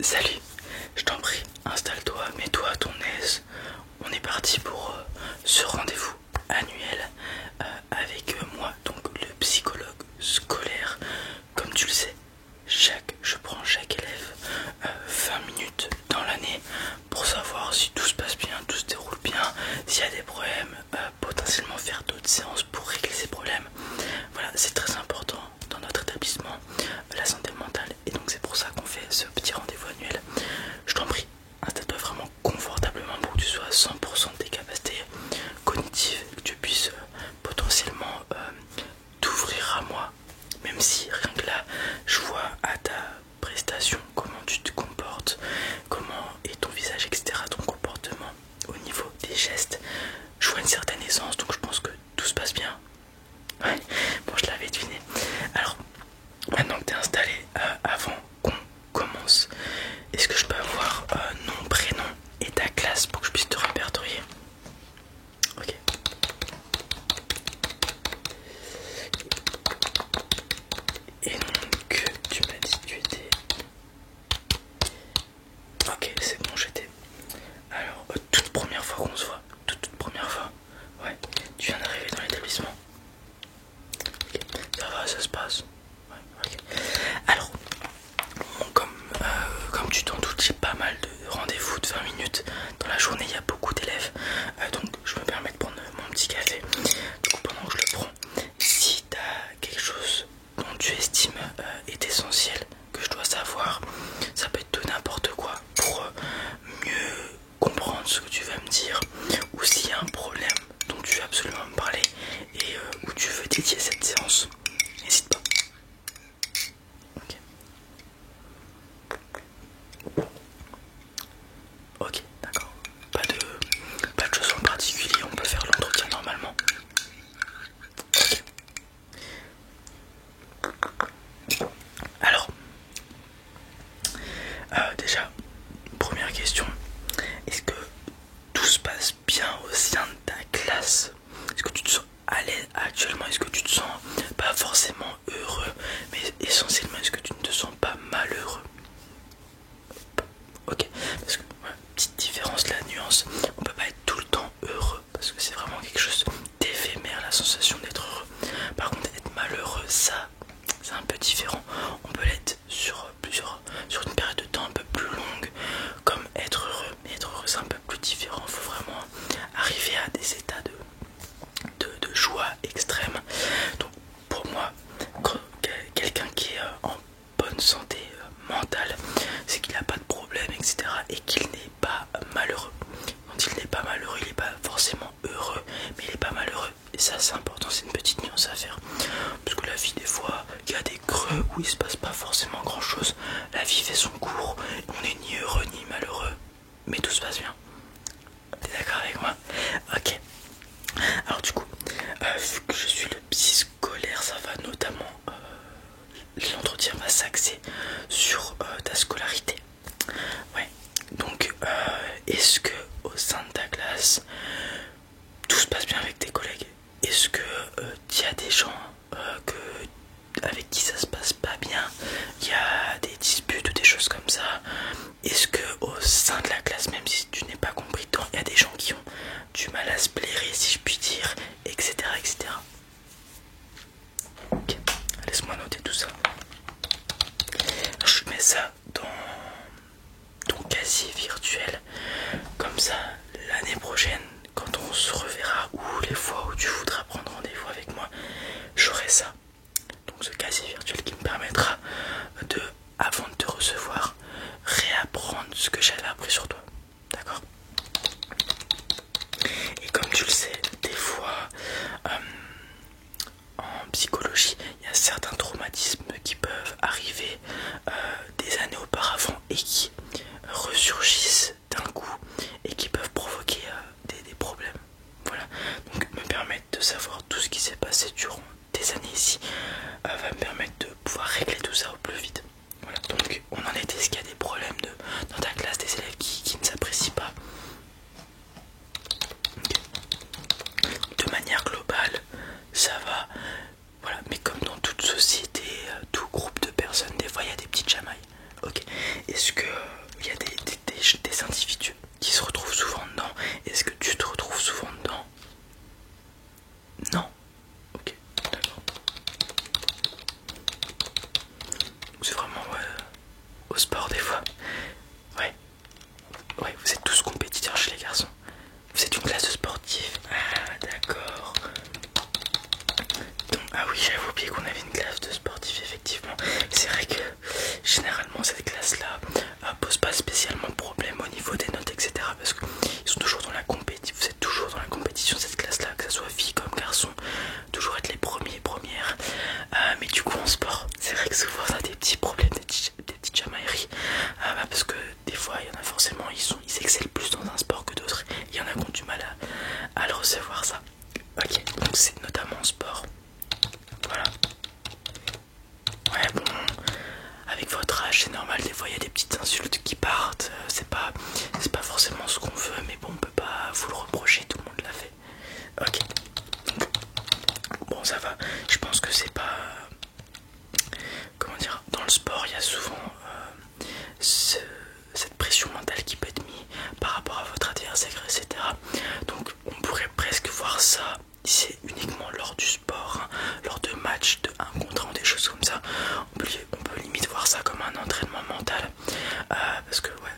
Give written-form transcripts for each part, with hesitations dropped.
Salut, je t'en prie, installe-toi, mets-toi à ton aise. On est parti pour ce rendez-vous annuel avec moi, donc le psychologue scolaire. Comme tu le sais, je prends chaque élève 20 minutes dans l'année pour savoir si tout se passe bien, tout se déroule bien, s'il y a des problèmes, potentiellement faire d'autres séances pour régler ces problèmes. Voilà, c'est très important dans notre établissement, la santé mentale, et donc c'est pour ça qu'on fait ce petit rendez-vous annuel. Je t'en prie, installe-toi vraiment confortablement pour que tu sois à 100% de tes capacités cognitives et que tu puisses potentiellement t'ouvrir à moi, même si rien que là, je vois à ta prestation comment tu te comportes, comment est ton visage, etc., ton comportement au niveau des gestes. Je vois une certaine aisance, donc je pense que tout se passe bien. Ouais, bon, je l'avais deviné. Alors, maintenant que tu es installé, avant qu'on commence, est-ce que je peux avoir nom, prénom et ta classe pour que je puisse te répertorier? Ok. Et donc, tu m'as dit que tu étais... Ok, c'est bon, j'étais... Alors, toute première fois qu'on se voit, toute première fois, ouais, tu viens d'arriver dans l'établissement. Ok, ça va, ça se passe. Ouais, ok. Alors, comme tu t'en doutes, j'ai pas mal de rendez-vous de 20 minutes. Dans la journée, il y a beaucoup d'élèves. Donc, je me permets de prendre mon petit café. Du coup, pendant que je le prends, si tu as quelque chose dont tu estimes est essentiel, que je dois savoir, ça peut être de n'importe quoi pour mieux comprendre ce que tu vas me dire, ou s'il y a un problème dont tu veux absolument me parler et où tu veux dédier cette séance, n'hésite pas. Ok. Ok, d'accord. Pas de choses en particulier, on peut faire l'entretien normalement. Ok. Alors, déjà, première question. Est-ce que tout se passe bien au sein de ta classe? Est-ce que tu te sens à l'aise actuellement? Est-ce que tu te sens pas forcément heureux, mais essentiellement est-ce que tu ne te sens pas malheureux? Ok, parce que petite différence, la nuance, on peut pas être tout le temps heureux parce que c'est vraiment quelque chose d'éphémère, la sensation d'être heureux. Par contre, être malheureux, ça, c'est un peu différent. On peut l'être sur une période de temps un peu plus longue, comme être heureux. Mais être heureux, c'est un peu plus différent. Il faut vraiment arriver à des états de joie extrême. Donc, pour moi, quelqu'un qui est en bonne santé mentale, c'est qu'il n'a pas de problème, etc. et qu'il n'est pas malheureux. Quand il n'est pas malheureux, il n'est pas forcément heureux, mais il n'est pas malheureux. Et ça, c'est important, c'est une petite nuance à faire. Parce que la vie, des fois, il y a des creux où il se passe pas forcément grand chose. La vie fait son cours, on n'est ni heureux ni malheureux, mais tout se passe bien. T'es d'accord avec moi? Ok. Alors du coup, vu que je suis le psy scolaire, ça va notamment, l'entretien va s'axer sur ta scolarité. Ouais. Donc, est-ce que au sein de ta classe, tout se passe bien avec tes collègues? Est-ce que il y a des gens avec qui ça se passe pas bien? Il y a des disputes ou des choses comme ça? Est-ce que au sein de la classe, même si tu n'es pas compétent, il y a des gens qui ont du mal à se blairer, si je puis dire, etc., etc. Ok, laisse-moi noter tout ça. Je mets ça dans ton casier virtuel, comme ça l'année prochaine, quand on se reverra, ou les fois où tu voudras prendre rendez-vous avec moi, j'aurai ça. Donc ce casier virtuel qui me permettra de, avant de te recevoir, réapprendre ce que j'avais appris sur toi. D'accord? Et comme tu le sais, des fois, en psychologie, il y a certains traumatismes qui peuvent arriver des années auparavant et qui ressurgissent d'un coup et qui peuvent provoquer des problèmes. Voilà, donc me permettre de savoir tout ce qui s'est passé durant des années ici va me permettre de pouvoir régler tout ça au plus vite. Voilà, donc on en était, est-ce qu'il y a des problèmes dans ta classe, des élèves qui ne s'apprécient pas? De manière globale, ça va. Voilà, mais comme dans toute société, tout groupe de personnes, des fois il y a des petites chamailles. Ok. Est-ce que au sport des fois? Ouais, ouais, vous êtes tous compétiteurs chez les garçons. Vous êtes une classe de sportifs. Ah, d'accord. Ah oui, j'avais oublié qu'on avait une classe de sportifs, effectivement. C'est vrai que généralement cette classe-là pose pas spécialement de problème au niveau des notes, etc. Parce qu'ils sont toujours dans la compétition. Vous êtes toujours dans la compétition de cette classe-là, que ce soit fille comme garçon. Toujours être les premiers, premières. Mais du coup en sport, c'est vrai que souvent ça a des petits problèmes, des petites chamailleries. Parce que des fois il y en a forcément, ils excellent plus dans un sport que d'autres. Il y en a qui ont du mal à le recevoir ça. Ok, donc c'est notamment en sport. Voilà. Ouais, bon, avec votre âge, c'est normal, des fois il y a des petites insultes qui partent. C'est pas forcément ce qu'on veut, mais bon, on peut pas vous le reprocher, tout le monde l'a fait. Ok. Bon, ça va. Je pense que c'est pas. Comment dire? Dans le sport, il y a souvent cette pression mentale qui peut être mise par rapport à votre adversaire, etc. Donc, on pourrait presque voir ça. C'est uniquement lors du sport, hein, lors de matchs de 1 contre 1, des choses comme ça. On peut limite voir ça comme un entraînement mental. Parce que, ouais,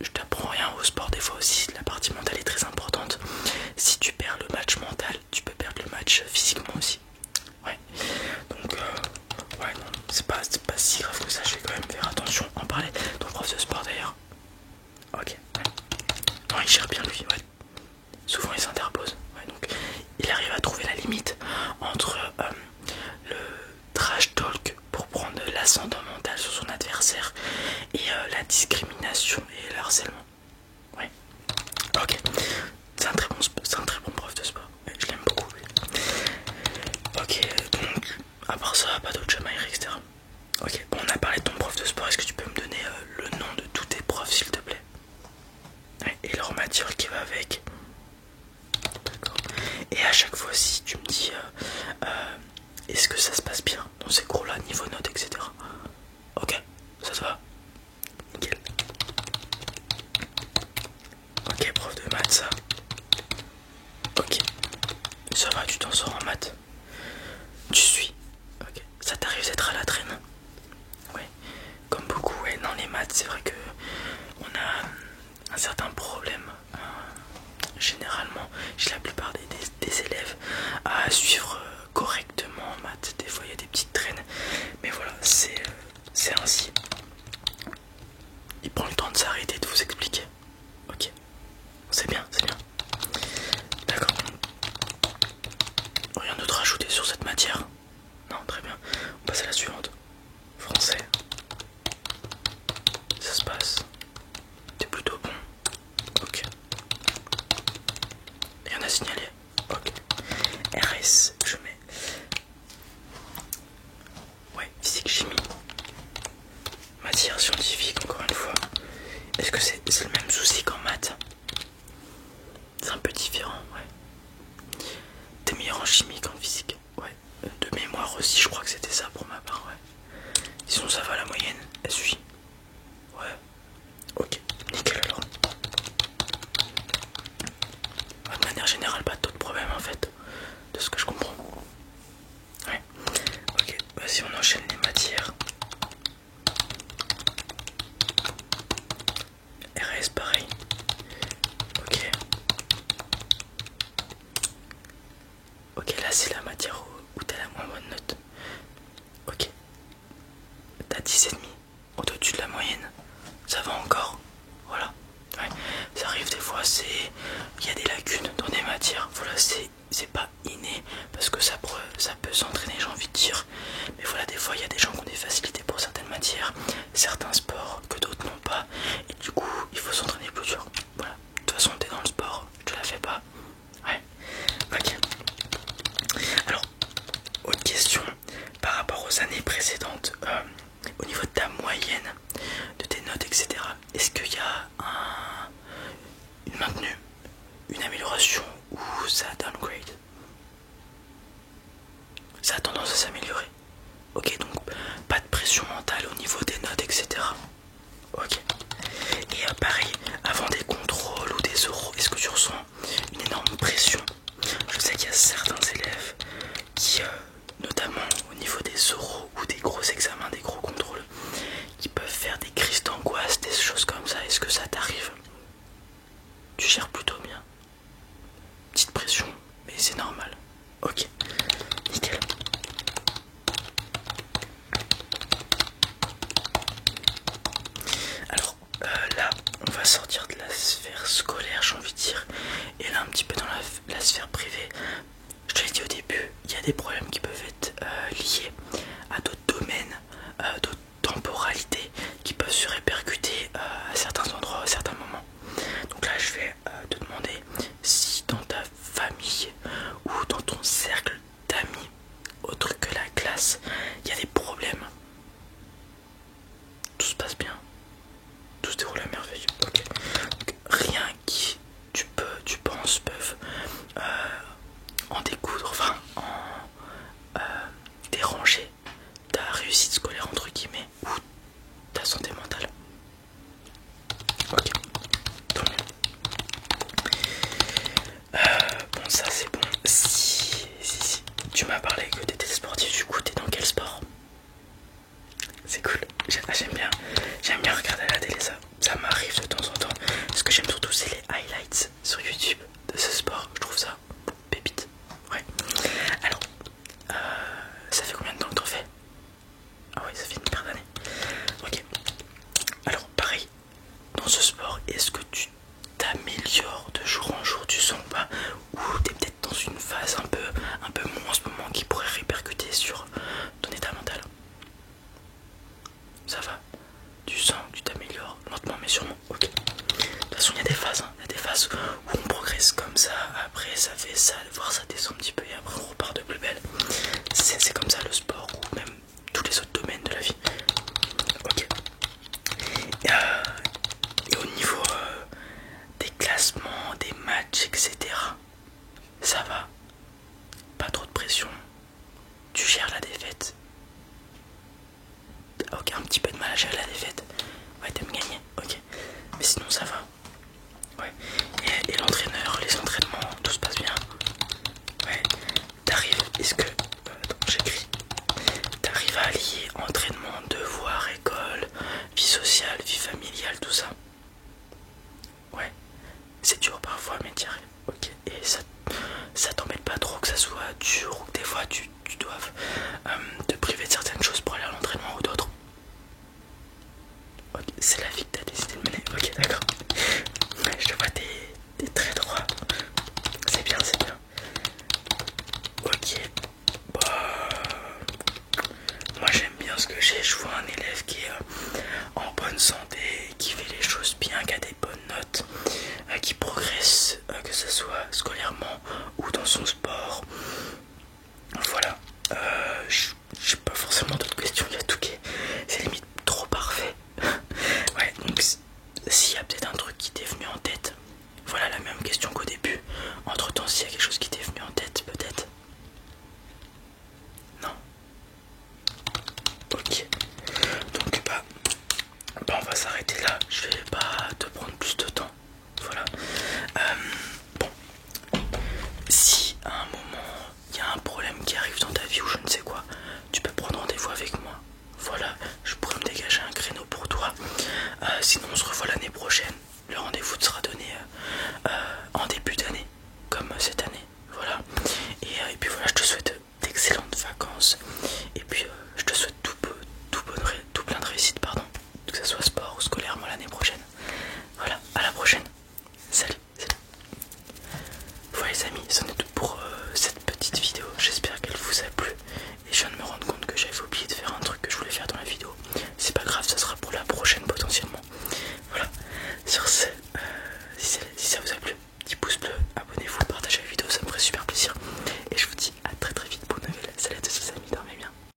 je t'apprends rien au sport, des fois aussi, la partie mentale est très importante. Si tu perds le match mental, tu peux perdre le match physiquement aussi. Ouais, donc, ouais, non, c'est pas si grave que ça, je vais quand même faire attention. En parler, ton prof de sport d'ailleurs. Ok, ouais. Non, il gère bien lui, ouais. Souvent il s'interpose. Ouais, donc il arrive à trouver la limite entre le trash talk pour prendre l'ascendant mental sur son adversaire et la discrimination et le harcèlement. Ouais. Ok. C'est un très bon prof de sport. Ouais, je l'aime beaucoup. Oui. Ok, donc à part ça, pas d'autres chamailleries, etc. Ok, bon, on a parlé de ton prof de sport. Est-ce que tu peux me donner le nom de tous tes profs, s'il te plaît? Ouais, et leur matière qui va avec. D'accord. Et à chaque fois, si tu me dis est-ce que ça se passe bien dans ces cours-là, niveau notes, etc. Ok, ça te va? Nickel. Ok, prof de maths, ça. Ok, ça va, tu t'en sors en maths. Tu suis. Ok, ça t'arrive d'être à la traîne? Ouais, comme beaucoup, ouais, dans les maths, c'est vrai que on a un certain problème. Généralement, chez la plupart des élèves, à suivre correctement en maths. Des fois, il y a des petites traînes, mais voilà, c'est ainsi. Il prend le temps de s'arrêter et de vous expliquer. Ok, c'est bien, c'est bien. D'accord. Rien d'autre à ajouter sur cette matière? Non, très bien. On passe à la suivante. Français. Ça se passe. T'es plutôt bon. Ok. Rien à signaler. Ok. RS, je mets. Ouais, physique, chimie. Matière scientifique, encore une fois. Est-ce que c'est le même souci qu'en maths? C'est un peu différent, ouais. T'es meilleur en chimie qu'en physique? Ouais. De mémoire aussi, je crois que c'était ça pour ma part, ouais. Sinon ça va, la moyenne, elle suit. Ouais. Ok, nickel alors. De manière générale, pas d'autres problèmes en fait, de ce que je comprends. Ouais. Ok, vas-y, on enchaîne les matières. RS pareil. Ok. Ok, là c'est la matière où t'as la moins bonne note. Ok. T'as 10,5. Au-dessus de la moyenne. Ça va encore. Voilà. Ouais. Ça arrive des fois, il y a des lacunes dans des matières. Voilà, c'est pas inné parce que ça peut s'entraîner, j'ai envie de dire. Mais voilà, des fois il y a des gens qui ont des facilités pour certaines matières, certains sports que d'autres n'ont pas. Et du coup, il faut s'entraîner plus dur. Voilà. De toute façon, t'es dans le sport, je te la fais pas. Ouais. Ok. Alors, autre question par rapport aux années précédentes. Au niveau de ta moyenne, de tes notes, etc. Est-ce qu'il y a une maintenue, une amélioration ou ça downgrade? Ça a tendance à s'améliorer. Ok, donc pas de pression mentale au niveau des notes, etc. Ok. Et pareil, avant des contrôles ou des oraux, est-ce que tu ressens une énorme pression? Je sais qu'il y a certains élèves qui, notamment au niveau des oraux ou des gros examens, des gros contrôles, qui peuvent faire des crises sortir de la sphère scolaire, j'ai envie de dire, et là un petit peu dans la sphère privée. Je te l'ai dit au début, il y a des problèmes qui peuvent être liés à d'autres domaines, d'autres temporalités qui peuvent se répercuter à certains endroits, à certains moments. Donc là, je vais te demander si dans ta famille ou dans ton cercle d'amis, autre que la classe, il y a des problèmes. Tout se passe bien, tout se déroule à merveille. Ok. Donc, rien qui tu penses peuvent en découdre, enfin en déranger ta réussite scolaire entre guillemets ou ta santé mentale. Ok, tant mieux. Bon, ça c'est bon. Si tu m'as parlé que t'étais sportif, du coup t'es dans quel sport? C'est cool, j'aime bien regarder la télé, ça m'arrive de temps en temps. Ce que j'aime surtout c'est les highlights sur YouTube de ce sport, je trouve ça pépite. Ouais. Alors, ça fait combien de temps que t'en fais? Ah oui, ça fait une paire d'années. Ok. Alors pareil, dans ce sport, est-ce que tu t'améliores de jour en jour, tu sens pas? Ou t'es peut-être dans une phase un peu moins en ce moment qui pourrait répercuter sur ton état mental? Ça va? Tu sens que tu t'améliores lentement mais sûrement. Ok. De toute façon, il y a des phases, hein. Il y a des phases où on progresse comme ça, après ça fait ça, voir ça descend un petit peu et après on repart de plus belle. C'est comme ça le sport ou même tous les autres domaines de la vie. Ok. Et au niveau des classements, des matchs, etc. Ça va? Pas trop de pression? Tu gères la défaite? Ok, un petit peu de mal à gérer la défaite. Ouais, t'aimes gagner, ok. Mais sinon ça va. Ouais. Et l'entraîneur, les entraînements, tout se passe bien? Ouais. T'arrives, est-ce que... attends, j'écris. T'arrives à allier entraînement, devoir, école, vie sociale, vie familiale, tout ça? Ouais. C'est dur parfois, mais t'y arrives. Ok. Et ça t'embête pas trop que ça soit dur ou que des fois tu doives te priver de certaines choses pour aller à l'entraînement ou d'autres? Ok, c'est la vie que t'as décidé de mener. Ok, d'accord. Ouais, je te vois, t'es très droit. C'est bien, c'est bien. Ok. Bah, moi j'aime bien ce que j'ai. Je vois un élève qui est en bonne santé, qui fait les choses bien, qui a des bonnes notes, qui progresse, que ce soit scolairement ou dans son sport. Voilà. J'ai pas forcément d'autres questions. Il y a tout qui est... C'est limite trop parfait. Ouais, donc s'il y a peut-être un truc qui t'est venu en tête, voilà la même question qu'au début. Entre temps, s'il y a quelque chose qui t'est venu en tête, peut-être? Non? Ok. Donc on va s'arrêter là. Je vais pas te prendre plus de temps. Voilà. Bon. Si à un moment il y a un problème qui arrive dans ta vie ou je ne sais quoi, tu peux prendre rendez-vous avec moi. Voilà, je pourrais me dégager un créneau pour toi. Sinon on se revoit l'année prochaine. Le rendez-vous te sera donné en début d'année, comme cette année. Voilà. Et puis voilà, je te souhaite d'excellentes vacances. Et puis je te souhaite tout plein de réussite, pardon. Que ce soit sport ou scolairement l'année prochaine. Voilà, à la prochaine. Salut, salut. Voilà les amis, c'en est tout pour cette petite vidéo. J'espère qu'elle vous a plu. Et je viens de me rendre compte